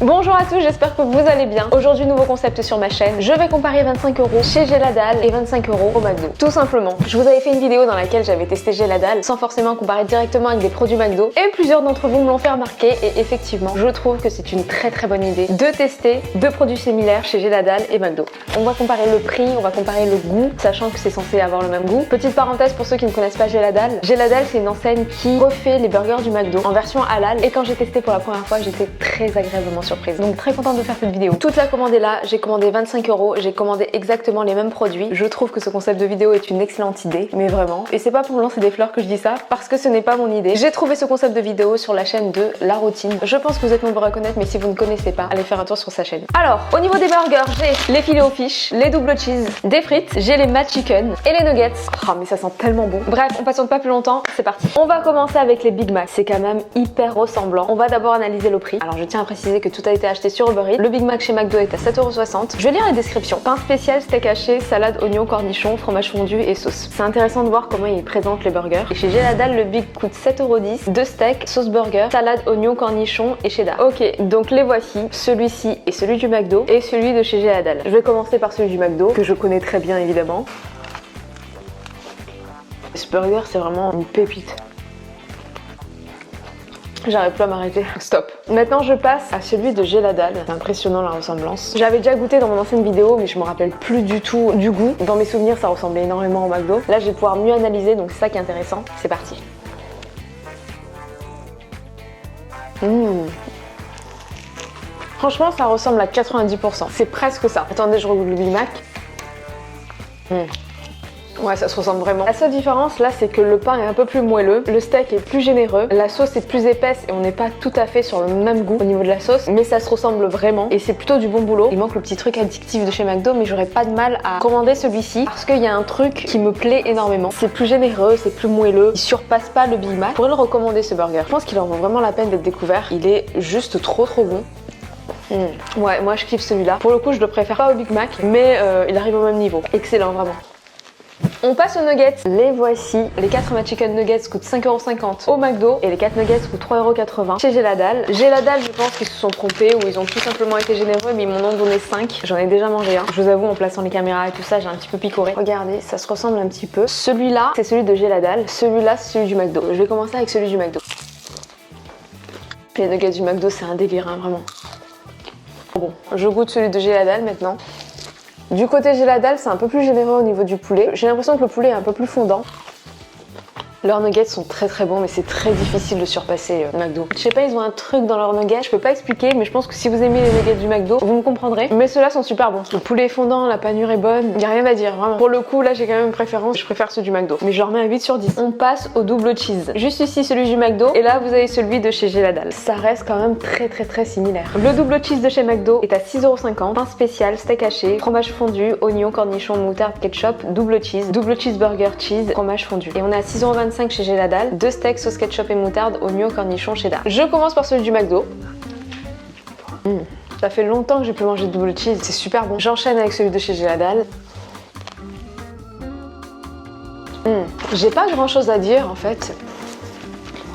Bonjour à tous, j'espère que vous allez bien. Aujourd'hui, nouveau concept sur ma chaîne. Je vais comparer 25 € chez Geladal et 25 € au McDo. Tout simplement. Je vous avais fait une vidéo dans laquelle j'avais testé Geladal sans forcément comparer directement avec des produits McDo et plusieurs d'entre vous me l'ont fait remarquer et effectivement, je trouve que c'est une très bonne idée de tester deux produits similaires chez Geladal et McDo. On va comparer le prix, on va comparer le goût, sachant que c'est censé avoir le même goût. Petite parenthèse pour ceux qui ne connaissent pas Geladal. Geladal, c'est une enseigne qui refait les burgers du McDo en version halal et quand j'ai testé pour la première fois, j'étais très agréablement surprise. Donc très contente de faire cette vidéo. Toute la commande est là, j'ai commandé 25 €, j'ai commandé exactement les mêmes produits. Je trouve que ce concept de vidéo est une excellente idée, mais vraiment. Et c'est pas pour me lancer des fleurs que je dis ça, parce que ce n'est pas mon idée. J'ai trouvé ce concept de vidéo sur la chaîne de La Routine. Je pense que vous êtes nombreux à connaître, mais si vous ne connaissez pas, allez faire un tour sur sa chaîne. Alors, au niveau des burgers, j'ai les filets aux fiches, les double cheese, des frites, j'ai les Mad Chicken et les nuggets. Oh mais ça sent tellement bon. Bref, on patiente pas plus longtemps, c'est parti. On va commencer avec les Big Mac. C'est quand même hyper ressemblant. On va d'abord analyser le prix. Alors je tiens à préciser que tout a été acheté sur Uber Eats. Le Big Mac chez McDo est à 7,60 €. Je vais lire la description. Pain spécial, steak haché, salade, oignon, cornichon, fromage fondu et sauce. C'est intéressant de voir comment ils présentent les burgers. Et chez Geladal, le Big coûte 7,10 €. 2 steaks, sauce burger, salade, oignon, cornichon et cheddar. Ok, donc les voici. Celui-ci est celui du McDo et celui de chez Geladal. Je vais commencer par celui du McDo, que je connais très bien évidemment. Ce burger, c'est vraiment une pépite. J'arrive plus à m'arrêter. Stop. Maintenant, je passe à celui de Geladal. C'est impressionnant la ressemblance. J'avais déjà goûté dans mon ancienne vidéo, mais je me rappelle plus du tout du goût. Dans mes souvenirs, ça ressemblait énormément au McDo. Là, je vais pouvoir mieux analyser, donc c'est ça qui est intéressant. C'est parti. Franchement, ça ressemble à 90%. C'est presque ça. Attendez, je regoute le Big Mac. Ouais, ça se ressemble vraiment. La seule différence là, c'est que le pain est un peu plus moelleux, le steak est plus généreux, la sauce est plus épaisse et on n'est pas tout à fait sur le même goût au niveau de la sauce, mais ça se ressemble vraiment et c'est plutôt du bon boulot. Il manque le petit truc addictif de chez McDo, mais j'aurais pas de mal à commander celui-ci parce qu'il y a un truc qui me plaît énormément. C'est plus généreux, c'est plus moelleux, il surpasse pas le Big Mac. Je pourrais le recommander ce burger. Je pense qu'il en vaut vraiment la peine d'être découvert. Il est juste trop bon. Ouais, moi je kiffe celui-là. Pour le coup, je le préfère pas au Big Mac, mais il arrive au même niveau. Excellent, vraiment. On passe aux nuggets. Les voici. Les 4 Mad Chicken Nuggets coûtent 5,50 € au McDo et les 4 nuggets coûtent 3,80 € chez Geladal. Geladal, je pense qu'ils se sont trompés ou ils ont tout simplement été généreux, mais ils m'en ont donné 5. J'en ai déjà mangé un. Je vous avoue, en plaçant les caméras et tout ça, j'ai un petit peu picoré. Regardez, ça se ressemble un petit peu. Celui-là, c'est celui de Geladal. Celui-là, c'est celui du McDo. Je vais commencer avec celui du McDo. Les nuggets du McDo, c'est un délire, hein, vraiment. Bon, je goûte celui de Geladal maintenant. Du côté Geladal, c'est un peu plus généreux au niveau du poulet. J'ai l'impression que le poulet est un peu plus fondant. Leurs nuggets sont très bons, mais c'est très difficile de surpasser McDo. Je sais pas, ils ont un truc dans leurs nuggets, je peux pas expliquer, mais je pense que si vous aimez les nuggets du McDo, vous me comprendrez. Mais ceux-là sont super bons. Le poulet est fondant, la panure est bonne, y a rien à dire, vraiment. Pour le coup, là, j'ai quand même une préférence, je préfère ceux du McDo. Mais je leur mets un 8 sur 10. On passe au double cheese. Juste ici, celui du McDo, et là, vous avez celui de chez Geladal. Ça reste quand même très similaire. Le double cheese de chez McDo est à 6,50 €. Pain spécial, steak haché, fromage fondu, oignon, cornichon, moutarde, ketchup, double cheeseburger, cheese, fromage fondu. Et on est à 6,25 € chez Geladal. 2 steaks, sauce ketchup et moutarde, oignon, cornichon, cheddar. Je commence par celui du McDo. Ça fait longtemps que j'ai plus mangé de double cheese, c'est super bon. J'enchaîne avec celui de chez Geladal. J'ai pas grand chose à dire en fait.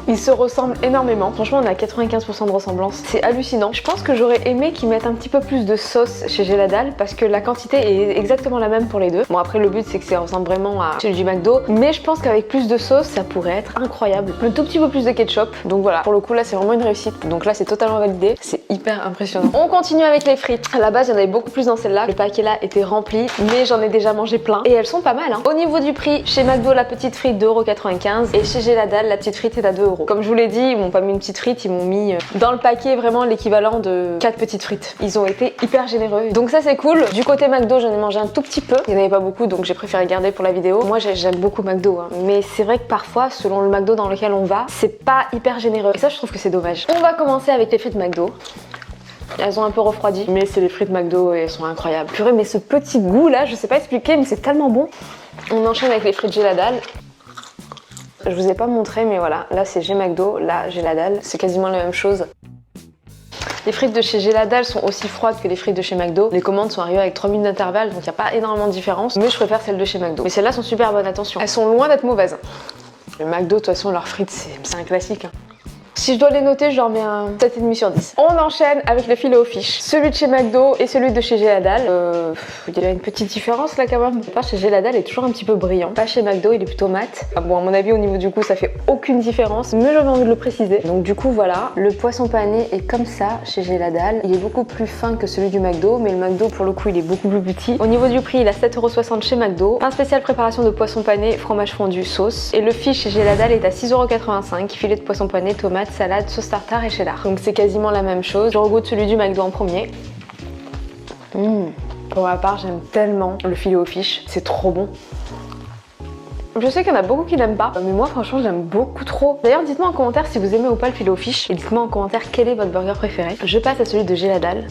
Ils se ressemblent énormément. Franchement, on a 95% de ressemblance. C'est hallucinant. Je pense que j'aurais aimé qu'ils mettent un petit peu plus de sauce chez Geladal parce que la quantité est exactement la même pour les deux. Bon, après, le but, c'est que ça ressemble vraiment à celui du McDo. Mais je pense qu'avec plus de sauce, ça pourrait être incroyable. Un tout petit peu plus de ketchup. Donc voilà, pour le coup, là, c'est vraiment une réussite. Donc là, c'est totalement validé. C'est hyper impressionnant. On continue avec les frites. À la base, il y en avait beaucoup plus dans celle-là. Le paquet là était rempli, mais j'en ai déjà mangé plein. Et elles sont pas mal, hein. Au niveau du prix, chez McDo, la petite frite 2,95 € et chez Geladal, la petite frite est à 2 €. Comme je vous l'ai dit, ils m'ont pas mis une petite frite, ils m'ont mis dans le paquet vraiment l'équivalent de 4 petites frites. Ils ont été hyper généreux. Donc ça c'est cool. Du côté McDo, j'en ai mangé un tout petit peu. Il n'y en avait pas beaucoup, donc j'ai préféré garder pour la vidéo. Moi j'aime beaucoup McDo, hein. Mais c'est vrai que parfois, selon le McDo dans lequel on va, c'est pas hyper généreux. Et ça je trouve que c'est dommage. On va commencer avec les frites McDo. Elles ont un peu refroidi, mais c'est les frites McDo et elles sont incroyables. Purée, mais ce petit goût là, je sais pas expliquer, mais c'est tellement bon. On enchaîne avec les frites Geladal. Je vous ai pas montré, mais voilà, là c'est McDo, là Geladal, c'est quasiment la même chose. Les frites de chez Geladal sont aussi froides que les frites de chez McDo. Les commandes sont arrivées avec 3 minutes d'intervalle, donc il n'y a pas énormément de différence. Mais je préfère celles de chez McDo. Mais celles-là sont super bonnes, attention. Elles sont loin d'être mauvaises. Le McDo, de toute façon, leurs frites, c'est un classique, hein. Si je dois les noter, je leur mets un 7,5 sur 10. On enchaîne avec le Filet-O-Fish. Celui de chez McDo et celui de chez Géladal. Il y a une petite différence là quand même. Pas chez Géladal, il est toujours un petit peu brillant. Pas chez McDo, il est plutôt mat. Bon, à mon avis, au niveau du goût, ça fait aucune différence, mais j'avais envie de le préciser. Donc du coup, voilà. Le poisson pané est comme ça chez Géladal. Il est beaucoup plus fin que celui du McDo, mais le McDo, pour le coup, il est beaucoup plus petit. Au niveau du prix, il a 7,60 € chez McDo. Pain spécial préparation de poisson pané, fromage fondu, sauce. Et le fish chez Géladal est à 6,85 €. Filet de poisson pané, tomate, salade, sauce tartare et cheddar. Donc c'est quasiment la même chose. Je regoute celui du McDo en premier. Pour ma part, j'aime tellement le Filet-O-Fish. C'est trop bon. Je sais qu'il y en a beaucoup qui n'aiment pas, mais moi franchement j'aime beaucoup trop. D'ailleurs dites-moi en commentaire si vous aimez ou pas le Filet-O-Fish et dites-moi en commentaire quel est votre burger préféré. Je passe à celui de Géladal.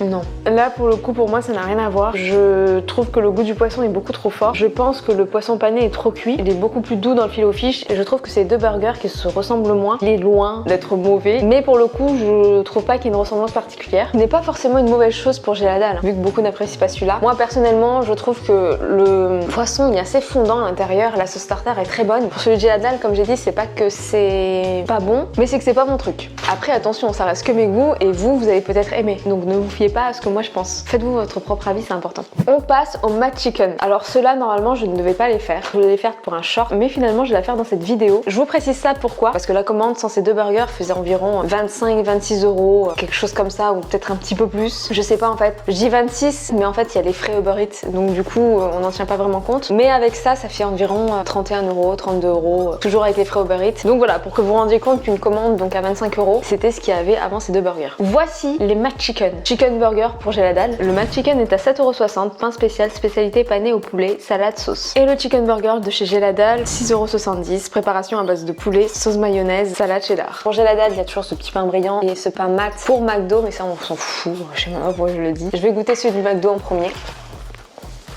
Non. Là pour le coup pour moi ça n'a rien à voir. Je trouve que le goût du poisson est beaucoup trop fort. Je pense que le poisson pané est trop cuit. Il est beaucoup plus doux dans le Filet-O-Fish et je trouve que c'est deux burgers qui se ressemblent moins. Il est loin d'être mauvais, mais pour le coup je trouve pas qu'il y ait une ressemblance particulière. Ce n'est pas forcément une mauvaise chose pour Géladal, vu que beaucoup n'apprécient pas celui-là. Moi personnellement je trouve que le poisson est assez fondant à l'intérieur. La sauce tartare est très bonne. Pour celui de Géladal, comme j'ai dit, c'est pas que c'est pas bon, mais c'est que c'est pas mon truc. Après attention, ça reste que mes goûts et vous allez peut-être aimer. Donc ne vous fiez pas à ce que moi je pense. Faites-vous votre propre avis, c'est important. On passe au McChicken. Alors ceux-là normalement je ne devais pas les faire. Je voulais les faire pour un short, mais finalement je vais la faire dans cette vidéo. Je vous précise ça pourquoi? Parce que la commande sans ces deux burgers faisait environ 25-26 €, quelque chose comme ça, ou peut-être un petit peu plus. Je sais pas en fait. Je dis 26, mais en fait il y a les frais Uber Eats, donc du coup on n'en tient pas vraiment compte. Mais avec ça, ça fait environ 31 €, 32 €, toujours avec les frais Uber Eats. Donc voilà, pour que vous vous rendiez compte qu'une commande donc à 25 €, c'était ce qu'il y avait avant ces deux burgers. Voici les McChicken. Chicken burger pour Géladal. Le McChicken est à 7,60 €, pain spécial, spécialité pané au poulet, salade, sauce. Et le chicken burger de chez Géladal, 6,70 €, préparation à base de poulet, sauce mayonnaise, salade cheddar. Pour Géladal, il y a toujours ce petit pain brillant et ce pain mat pour McDo, mais ça on s'en fout, je sais même pas pourquoi je le dis. Je vais goûter celui du McDo en premier.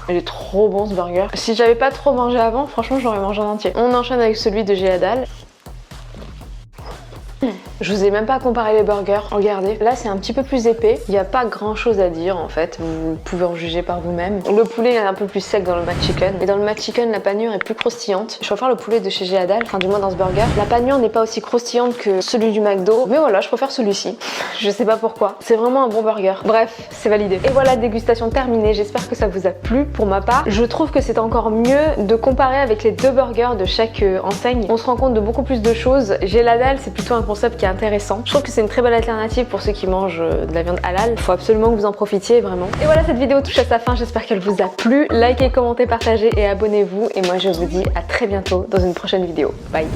Il est trop bon ce burger. Si j'avais pas trop mangé avant, franchement j'aurais mangé en entier. On enchaîne avec celui de Géladal. Je vous ai même pas comparé les burgers, regardez. Là c'est un petit peu plus épais, il n'y a pas grand chose à dire en fait, vous pouvez en juger par vous-même. Le poulet est un peu plus sec dans le McChicken, et dans le McChicken la panure est plus croustillante. Je préfère le poulet de chez Géladal, enfin du moins dans ce burger. La panure n'est pas aussi croustillante que celui du McDo, mais voilà, je préfère celui-ci. Je sais pas pourquoi, c'est vraiment un bon burger. Bref, c'est validé. Et voilà, dégustation terminée, j'espère que ça vous a plu. Pour ma part, je trouve que c'est encore mieux de comparer avec les deux burgers de chaque enseigne. On se rend compte de beaucoup plus de choses. Géladal, c'est plutôt un concept qui est intéressant. Je trouve que c'est une très bonne alternative pour ceux qui mangent de la viande halal. Il faut absolument que vous en profitiez, vraiment. Et voilà, cette vidéo touche à sa fin. J'espère qu'elle vous a plu. Likez, commentez, partagez et abonnez-vous. Et moi, je vous dis à très bientôt dans une prochaine vidéo. Bye!